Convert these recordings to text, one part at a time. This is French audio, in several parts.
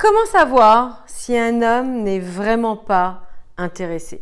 Comment savoir si un homme n'est vraiment pas intéressé?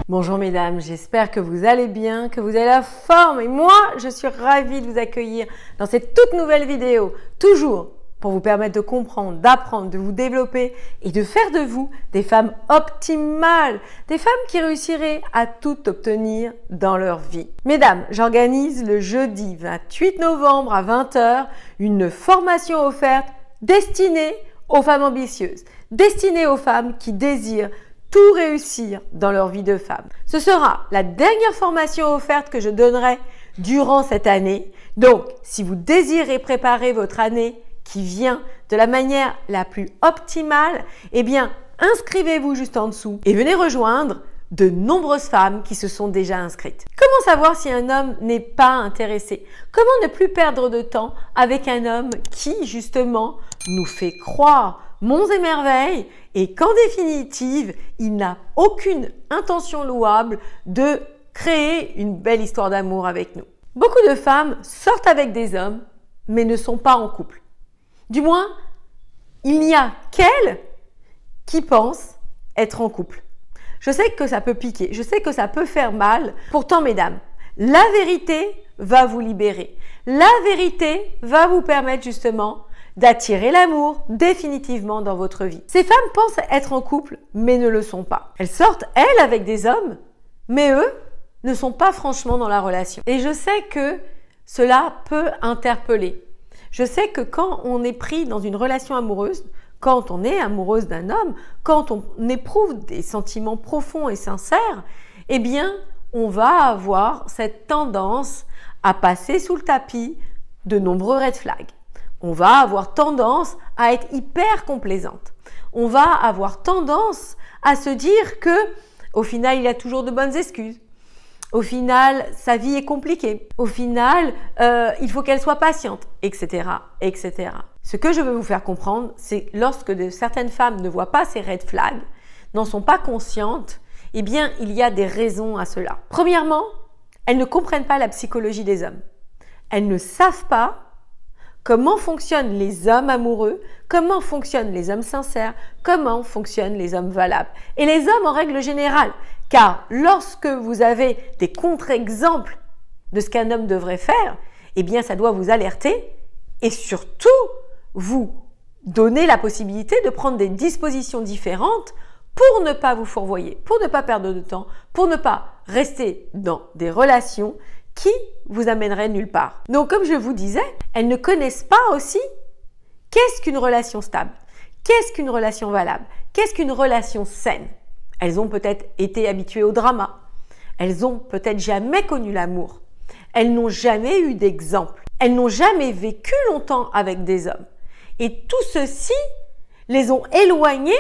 Bonjour mesdames, j'espère que vous allez bien, que vous avez la forme et moi je suis ravie de vous accueillir dans cette toute nouvelle vidéo, toujours pour vous permettre de comprendre, d'apprendre, de vous développer et de faire de vous des femmes optimales, des femmes qui réussiraient à tout obtenir dans leur vie. Mesdames, j'organise le jeudi 28 novembre à 20 h une formation offerte destinée aux femmes ambitieuses, destinée aux femmes qui désirent tout réussir dans leur vie de femme. Ce sera la dernière formation offerte que je donnerai durant cette année. Donc, si vous désirez préparer votre année qui vient de la manière la plus optimale, eh bien, inscrivez-vous juste en dessous et venez rejoindre de nombreuses femmes qui se sont déjà inscrites. Comment savoir si un homme n'est pas intéressé? Comment ne plus perdre de temps avec un homme qui, justement, nous fait croire monts et merveilles et qu'en définitive, il n'a aucune intention louable de créer une belle histoire d'amour avec nous. Beaucoup de femmes sortent avec des hommes, mais ne sont pas en couple. Du moins, il n'y a qu'elles qui pensent être en couple. Je sais que ça peut piquer, je sais que ça peut faire mal. Pourtant, mesdames, la vérité va vous libérer. La vérité va vous permettre justement d'attirer l'amour définitivement dans votre vie. Ces femmes pensent être en couple, mais ne le sont pas. Elles sortent, elles, avec des hommes, mais eux ne sont pas franchement dans la relation. Et je sais que cela peut interpeller. Je sais que quand on est pris dans une relation amoureuse, quand on est amoureuse d'un homme, quand on éprouve des sentiments profonds et sincères, eh bien, on va avoir cette tendance à passer sous le tapis de nombreux red flags. On va avoir tendance à être hyper complaisante. On va avoir tendance à se dire que, au final, il a toujours de bonnes excuses. Au final, sa vie est compliquée. Au final, il faut qu'elle soit patiente, etc., etc. Ce que je veux vous faire comprendre, c'est lorsque certaines femmes ne voient pas ces red flags, n'en sont pas conscientes, eh bien, il y a des raisons à cela. Premièrement, elles ne comprennent pas la psychologie des hommes. Elles ne savent pas comment fonctionnent les hommes amoureux, comment fonctionnent les hommes sincères, comment fonctionnent les hommes valables. Et les hommes en règle générale, car lorsque vous avez des contre-exemples de ce qu'un homme devrait faire, eh bien ça doit vous alerter et surtout vous donner la possibilité de prendre des dispositions différentes pour ne pas vous fourvoyer, pour ne pas perdre de temps, pour ne pas rester dans des relations qui vous amènerait nulle part. Donc, comme je vous disais, elles ne connaissent pas aussi qu'est-ce qu'une relation stable, qu'est-ce qu'une relation valable, qu'est-ce qu'une relation saine. Elles ont peut-être été habituées au drama, elles ont peut-être jamais connu l'amour, elles n'ont jamais eu d'exemple, elles n'ont jamais vécu longtemps avec des hommes. Et tout ceci les ont éloignées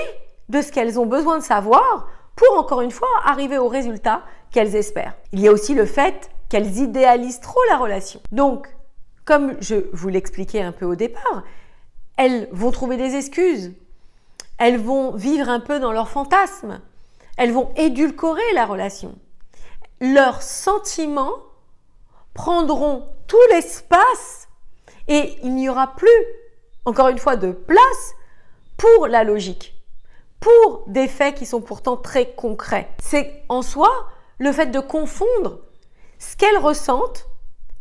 de ce qu'elles ont besoin de savoir pour, encore une fois, arriver au résultat qu'elles espèrent. Il y a aussi le fait qu'elles idéalisent trop la relation. Donc, comme je vous l'expliquais un peu au départ, elles vont trouver des excuses, elles vont vivre un peu dans leurs fantasmes, elles vont édulcorer la relation. Leurs sentiments prendront tout l'espace et il n'y aura plus, encore une fois, de place pour la logique, pour des faits qui sont pourtant très concrets. C'est en soi le fait de confondre ce qu'elles ressentent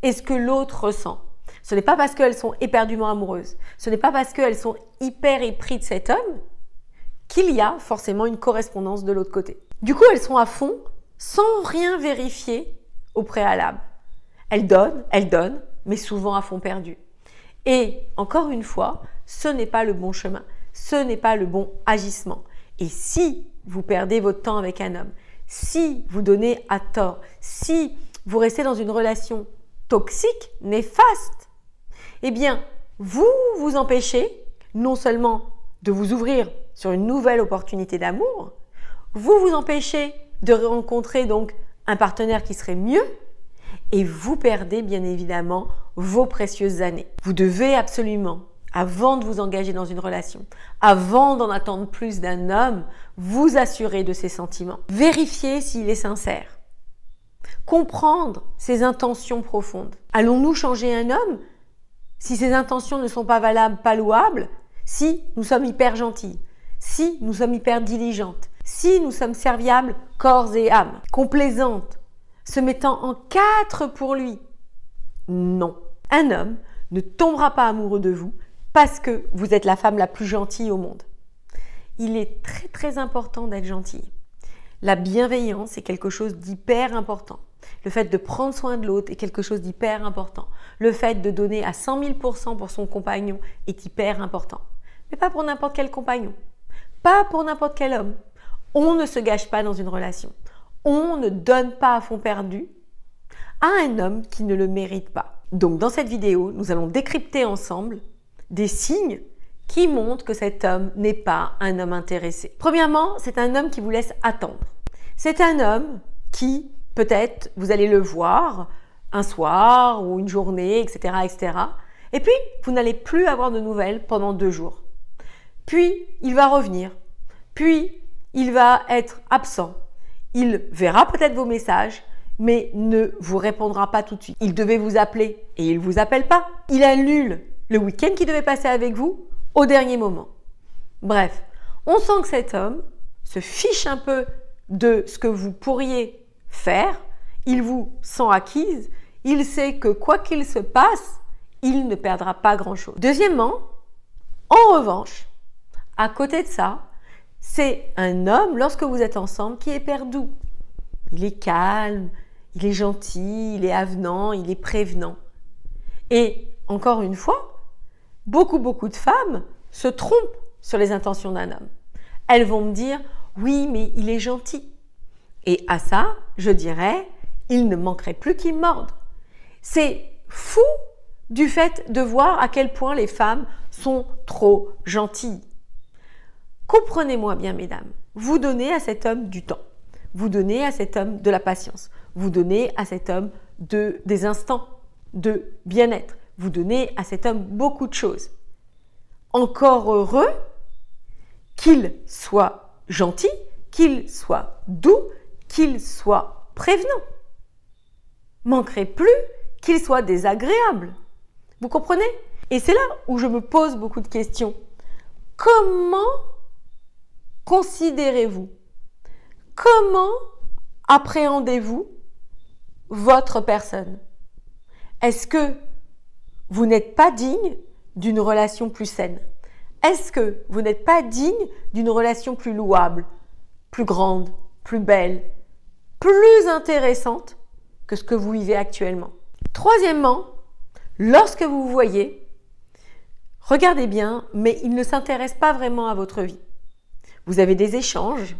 et ce que l'autre ressent. Ce n'est pas parce qu'elles sont éperdument amoureuses, ce n'est pas parce qu'elles sont hyper épris de cet homme qu'il y a forcément une correspondance de l'autre côté. Du coup, elles sont à fond sans rien vérifier au préalable. Elles donnent, mais souvent à fond perdu. Et encore une fois, ce n'est pas le bon chemin, ce n'est pas le bon agissement. Et si vous perdez votre temps avec un homme, si vous donnez à tort, si vous restez dans une relation toxique, néfaste, eh bien, vous vous empêchez non seulement de vous ouvrir sur une nouvelle opportunité d'amour, vous vous empêchez de rencontrer donc un partenaire qui serait mieux et vous perdez bien évidemment vos précieuses années. Vous devez absolument, avant de vous engager dans une relation, avant d'en attendre plus d'un homme, vous assurer de ses sentiments. Vérifiez s'il est sincère. Comprendre ses intentions profondes. Allons-nous changer un homme si ses intentions ne sont pas valables, pas louables, si nous sommes hyper gentils, si nous sommes hyper diligentes, si nous sommes serviables corps et âme, complaisantes, se mettant en quatre pour lui? Non. Un homme ne tombera pas amoureux de vous parce que vous êtes la femme la plus gentille au monde. Il est très très important d'être gentil. La bienveillance est quelque chose d'hyper important. Le fait de prendre soin de l'autre est quelque chose d'hyper important. Le fait de donner à 100 000 % pour son compagnon est hyper important. Mais pas pour n'importe quel compagnon. Pas pour n'importe quel homme. On ne se gâche pas dans une relation. On ne donne pas à fond perdu à un homme qui ne le mérite pas. Donc dans cette vidéo, nous allons décrypter ensemble des signes qui montrent que cet homme n'est pas un homme intéressé. Premièrement, c'est un homme qui vous laisse attendre. C'est un homme qui, peut-être, vous allez le voir un soir ou une journée, etc., etc. Et puis, vous n'allez plus avoir de nouvelles pendant 2 jours. Puis, il va revenir. Puis, il va être absent. Il verra peut-être vos messages, mais ne vous répondra pas tout de suite. Il devait vous appeler et il ne vous appelle pas. Il annule le week-end qu'il devait passer avec vous au dernier moment. Bref, on sent que cet homme se fiche un peu de ce que vous pourriez faire. Il vous sent acquise. Il sait que quoi qu'il se passe, il ne perdra pas grand-chose. Deuxièmement, en revanche, à côté de ça, c'est un homme, lorsque vous êtes ensemble, qui est perdu. Il est calme, il est gentil, il est avenant, il est prévenant. Et encore une fois, beaucoup de femmes se trompent sur les intentions d'un homme. Elles vont me dire « oui, mais il est gentil ». Et à ça, je dirais « il ne manquerait plus qu'il morde ». C'est fou du fait de voir à quel point les femmes sont trop gentilles. Comprenez-moi bien, mesdames, vous donnez à cet homme du temps, vous donnez à cet homme de la patience, vous donnez à cet homme des instants de bien-être, vous donnez à cet homme beaucoup de choses. Encore heureux qu'il soit gentil, qu'il soit doux, qu'il soit prévenant. Manquerait plus qu'il soit désagréable. Vous comprenez? Et c'est là où je me pose beaucoup de questions. Comment considérez-vous? Comment appréhendez-vous votre personne? Est-ce que vous n'êtes pas digne d'une relation plus saine? Est-ce que vous n'êtes pas digne d'une relation plus louable, plus grande, plus belle, plus intéressante que ce que vous vivez actuellement? Troisièmement, lorsque vous voyez, regardez bien, mais il ne s'intéresse pas vraiment à votre vie. Vous avez des échanges.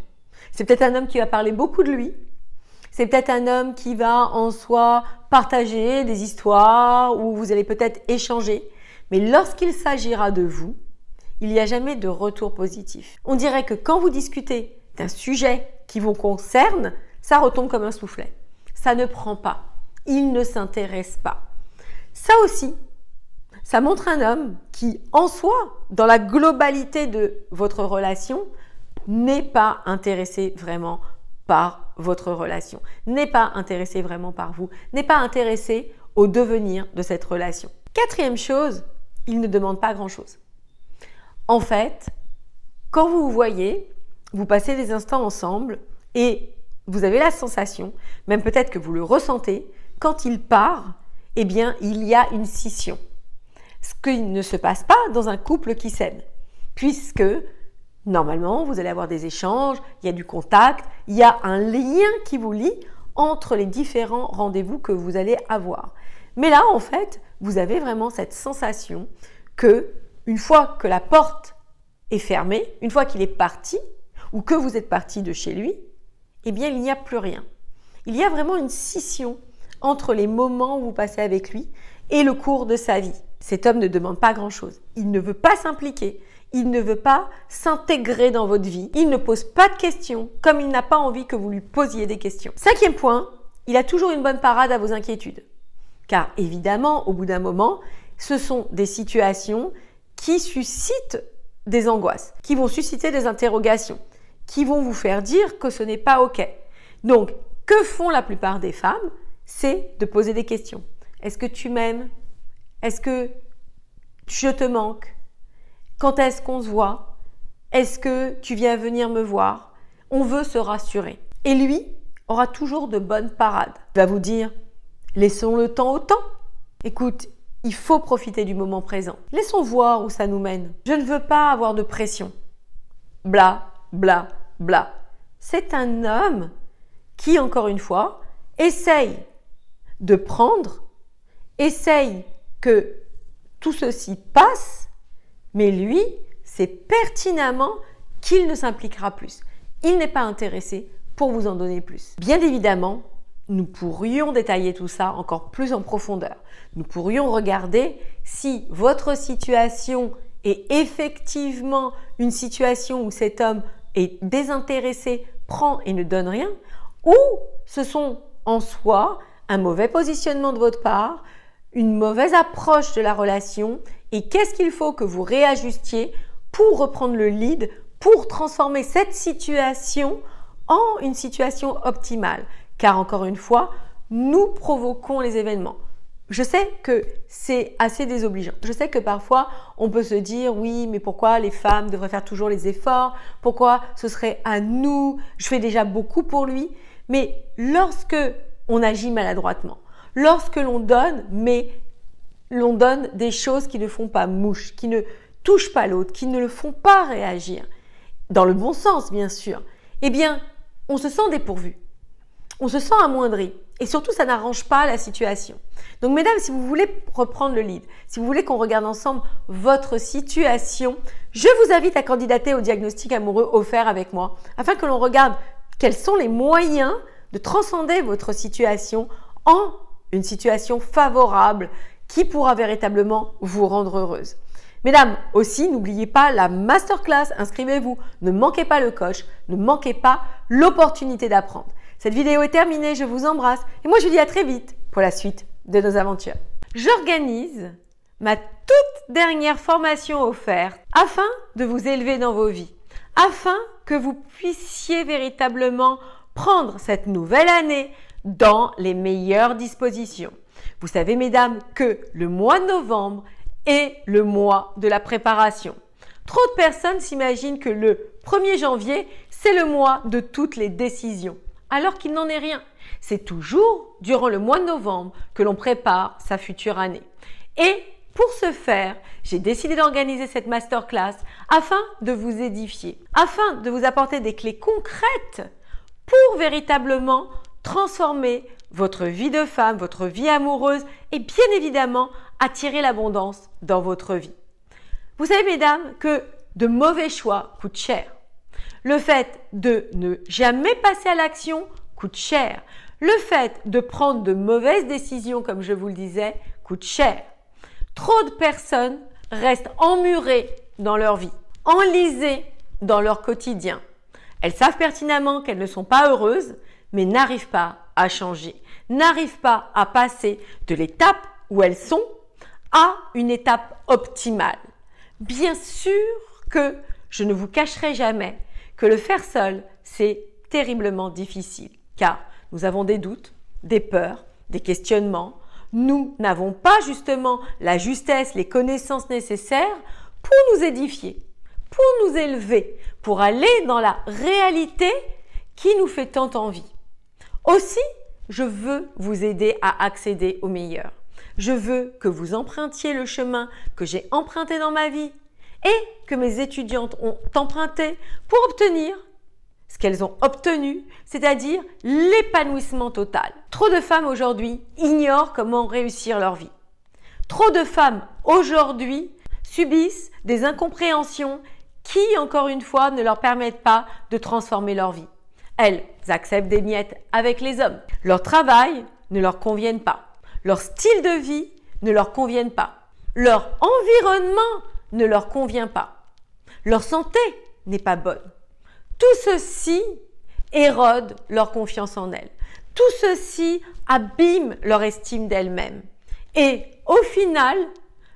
C'est peut-être un homme qui va parler beaucoup de lui. C'est peut-être un homme qui va en soi partager des histoires où vous allez peut-être échanger. Mais lorsqu'il s'agira de vous, il n'y a jamais de retour positif. On dirait que quand vous discutez d'un sujet qui vous concerne, ça retombe comme un soufflet. Ça ne prend pas. Il ne s'intéresse pas. Ça aussi, ça montre un homme qui, en soi, dans la globalité de votre relation, n'est pas intéressé vraiment par votre relation, n'est pas intéressé vraiment par vous, n'est pas intéressé au devenir de cette relation. Quatrième chose, il ne demande pas grand-chose. En fait, quand vous vous voyez, vous passez des instants ensemble et vous avez la sensation, même peut-être que vous le ressentez, quand il part, eh bien, il y a une scission. Ce qui ne se passe pas dans un couple qui s'aime, puisque normalement, vous allez avoir des échanges, il y a du contact, il y a un lien qui vous lie entre les différents rendez-vous que vous allez avoir. Mais là, en fait, vous avez vraiment cette sensation que une fois que la porte est fermée, une fois qu'il est parti ou que vous êtes parti de chez lui, eh bien, il n'y a plus rien. Il y a vraiment une scission entre les moments où vous passez avec lui et le cours de sa vie. Cet homme ne demande pas grand-chose. Il ne veut pas s'impliquer. Il ne veut pas s'intégrer dans votre vie. Il ne pose pas de questions, comme il n'a pas envie que vous lui posiez des questions. Cinquième point, il a toujours une bonne parade à vos inquiétudes. Car évidemment, au bout d'un moment, ce sont des situations qui suscitent des angoisses, qui vont susciter des interrogations, qui vont vous faire dire que ce n'est pas OK. Donc, que font la plupart des femmes? C'est de poser des questions. Est-ce que tu m'aimes? Est-ce que je te manque? Quand est-ce qu'on se voit? Est-ce que tu viens venir me voir? On veut se rassurer. Et lui aura toujours de bonnes parades. Il va vous dire, laissons le temps au temps. Écoute, il faut profiter du moment présent. Laissons voir où ça nous mène. Je ne veux pas avoir de pression. Bla, bla, bla. C'est un homme qui, encore une fois, essaye de prendre, essaye que tout ceci passe, mais lui, c'est pertinemment qu'il ne s'impliquera plus. Il n'est pas intéressé pour vous en donner plus. Bien évidemment, nous pourrions détailler tout ça encore plus en profondeur. Nous pourrions regarder si votre situation est effectivement une situation où cet homme est désintéressé, prend et ne donne rien, ou ce sont en soi un mauvais positionnement de votre part, une mauvaise approche de la relation et qu'est-ce qu'il faut que vous réajustiez pour reprendre le lead, pour transformer cette situation en une situation optimale. Car encore une fois, nous provoquons les événements. Je sais que c'est assez désobligeant. Je sais que parfois, on peut se dire « oui, mais pourquoi les femmes devraient faire toujours les efforts? Pourquoi ce serait à nous? Je fais déjà beaucoup pour lui. » Mais lorsque on agit maladroitement, lorsque l'on donne, mais l'on donne des choses qui ne font pas mouche, qui ne touchent pas l'autre, qui ne le font pas réagir, dans le bon sens bien sûr, eh bien, on se sent dépourvu. On se sent amoindri et surtout, ça n'arrange pas la situation. Donc, mesdames, si vous voulez reprendre le lead, si vous voulez qu'on regarde ensemble votre situation, je vous invite à candidater au diagnostic amoureux offert avec moi afin que l'on regarde quels sont les moyens de transcender votre situation en une situation favorable qui pourra véritablement vous rendre heureuse. Mesdames, aussi, n'oubliez pas la masterclass, inscrivez-vous, ne manquez pas le coach, ne manquez pas l'opportunité d'apprendre. Cette vidéo est terminée, je vous embrasse et moi je vous dis à très vite pour la suite de nos aventures. J'organise ma toute dernière formation offerte afin de vous élever dans vos vies, afin que vous puissiez véritablement prendre cette nouvelle année dans les meilleures dispositions. Vous savez, mesdames, que le mois de novembre est le mois de la préparation. Trop de personnes s'imaginent que le 1er janvier, c'est le mois de toutes les décisions, alors qu'il n'en est rien. C'est toujours durant le mois de novembre que l'on prépare sa future année. Et pour ce faire, j'ai décidé d'organiser cette masterclass afin de vous édifier, afin de vous apporter des clés concrètes pour véritablement transformer votre vie de femme, votre vie amoureuse et bien évidemment attirer l'abondance dans votre vie. Vous savez, mesdames, que de mauvais choix coûtent cher. Le fait de ne jamais passer à l'action coûte cher. Le fait de prendre de mauvaises décisions, comme je vous le disais, coûte cher. Trop de personnes restent emmurées dans leur vie, enlisées dans leur quotidien. Elles savent pertinemment qu'elles ne sont pas heureuses, mais n'arrivent pas à changer, n'arrivent pas à passer de l'étape où elles sont à une étape optimale. Bien sûr que je ne vous cacherai jamais que le faire seul, c'est terriblement difficile, car nous avons des doutes, des peurs, des questionnements. Nous n'avons pas justement la justesse, les connaissances nécessaires pour nous édifier, pour nous élever, pour aller dans la réalité qui nous fait tant envie. Aussi, je veux vous aider à accéder au meilleur. Je veux que vous empruntiez le chemin que j'ai emprunté dans ma vie et que mes étudiantes ont emprunté pour obtenir ce qu'elles ont obtenu, c'est-à-dire l'épanouissement total. Trop de femmes aujourd'hui ignorent comment réussir leur vie. Trop de femmes aujourd'hui subissent des incompréhensions qui, encore une fois, ne leur permettent pas de transformer leur vie. Elles acceptent des miettes avec les hommes. Leur travail ne leur convient pas. Leur style de vie ne leur convient pas. Leur environnement ne leur convient pas. Leur santé n'est pas bonne. Tout ceci érode leur confiance en elles. Tout ceci abîme leur estime d'elles-mêmes. Et au final,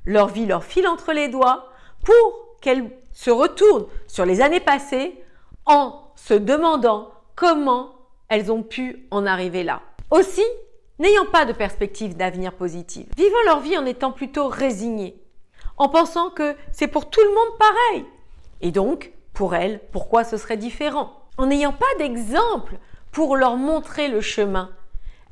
leur vie leur file entre les doigts pour qu'elles se retournent sur les années passées en se demandant comment elles ont pu en arriver là. Aussi, n'ayant pas de perspective d'avenir positive, vivant leur vie en étant plutôt résignées, en pensant que c'est pour tout le monde pareil. Et donc, pour elles, pourquoi ce serait différent? En n'ayant pas d'exemple pour leur montrer le chemin,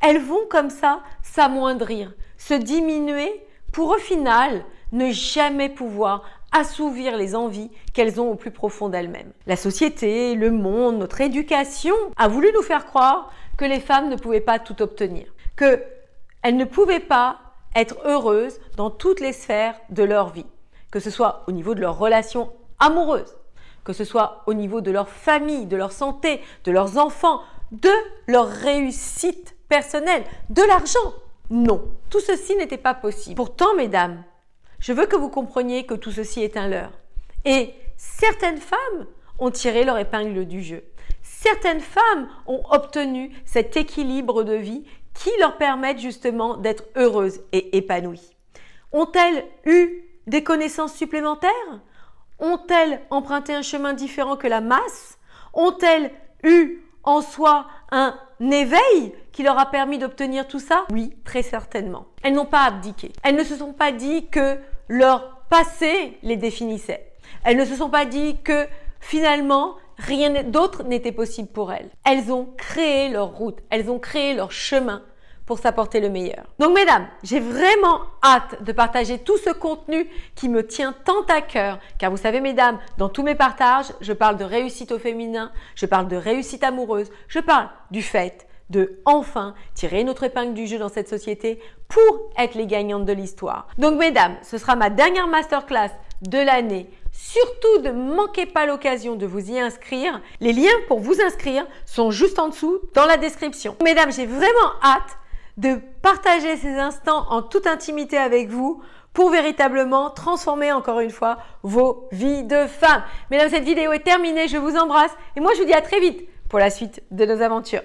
elles vont comme ça s'amoindrir, se diminuer pour au final ne jamais pouvoir assouvir les envies qu'elles ont au plus profond d'elles-mêmes. La société, le monde, notre éducation a voulu nous faire croire que les femmes ne pouvaient pas tout obtenir, qu'elles ne pouvaient pas être heureuses dans toutes les sphères de leur vie, que ce soit au niveau de leurs relations amoureuses, que ce soit au niveau de leur famille, de leur santé, de leurs enfants, de leur réussite personnelle, de l'argent. Non, tout ceci n'était pas possible. Pourtant, mesdames, je veux que vous compreniez que tout ceci est un leurre. Et certaines femmes ont tiré leur épingle du jeu. Certaines femmes ont obtenu cet équilibre de vie qui leur permettent justement d'être heureuses et épanouies. Ont-elles eu des connaissances supplémentaires? Ont-elles emprunté un chemin différent que la masse? Ont-elles eu en soi un éveil qui leur a permis d'obtenir tout ça? Oui, très certainement. Elles n'ont pas abdiqué. Elles ne se sont pas dit que leur passé les définissait. Elles ne se sont pas dit que finalement rien d'autre n'était possible pour elles. Elles ont créé leur route, elles ont créé leur chemin pour s'apporter le meilleur. Donc mesdames, j'ai vraiment hâte de partager tout ce contenu qui me tient tant à cœur, car vous savez mesdames, dans tous mes partages, je parle de réussite au féminin, je parle de réussite amoureuse, je parle du fait de enfin tirer notre épingle du jeu dans cette société pour être les gagnantes de l'histoire. Donc mesdames, ce sera ma dernière masterclass de l'année. Surtout ne manquez pas l'occasion de vous y inscrire. Les liens pour vous inscrire sont juste en dessous dans la description. Mesdames, j'ai vraiment hâte de partager ces instants en toute intimité avec vous pour véritablement transformer encore une fois vos vies de femmes. Mesdames, cette vidéo est terminée. Je vous embrasse et moi je vous dis à très vite pour la suite de nos aventures.